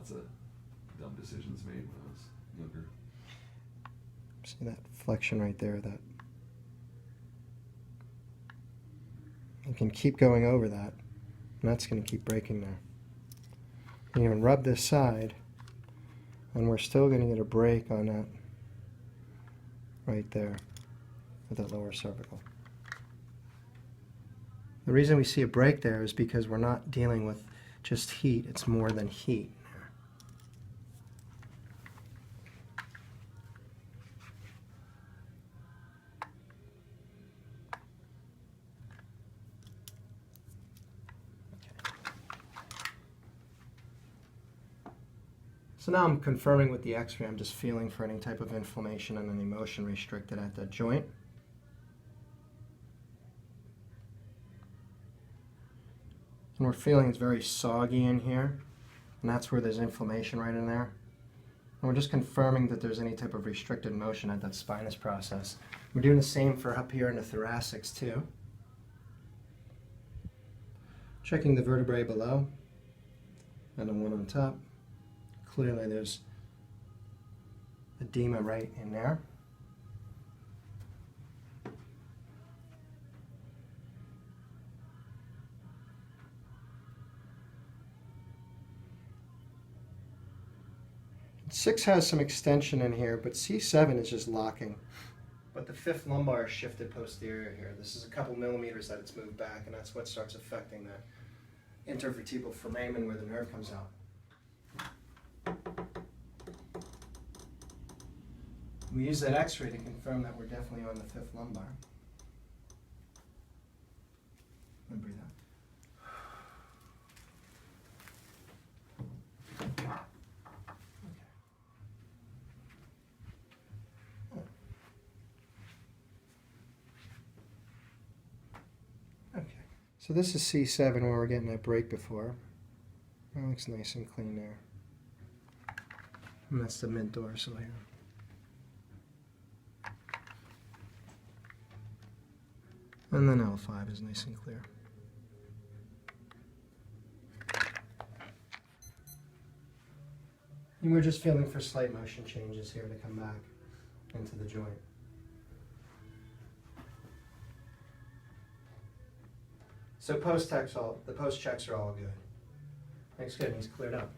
lots of dumb decisions made when I was younger. See that flexion right there? That you can keep going over that, and that's going to keep breaking there. You can rub this side, and we're still going to get a break on that right there with that lower cervical. The reason we see a break there is because we're not dealing with just heat, it's more than heat. So now I'm confirming with the x-ray, I'm just feeling for any type of inflammation and any motion restricted at that joint. And we're feeling it's very soggy in here, and that's where there's inflammation right in there. And we're just confirming that there's any type of restricted motion at that spinous process. We're doing the same for up here in the thoracics too. Checking the vertebrae below and the one on top. Clearly there's edema right in there. Six has some extension in here, but C7 is just locking. But the fifth lumbar is shifted posterior here. This is a couple millimeters that it's moved back, and that's what starts affecting the intervertebral foramen where the nerve comes out. We use that x-ray to confirm that we're definitely on the fifth lumbar. And breathe out. Okay. So this is C7 where we're getting that break before. That looks nice and clean there. And that's the mid-dorsal here. And then L5 is nice and clear. And we're just feeling for slight motion changes here to come back into the joint. So the post checks are all good. Looks good, he's cleared up.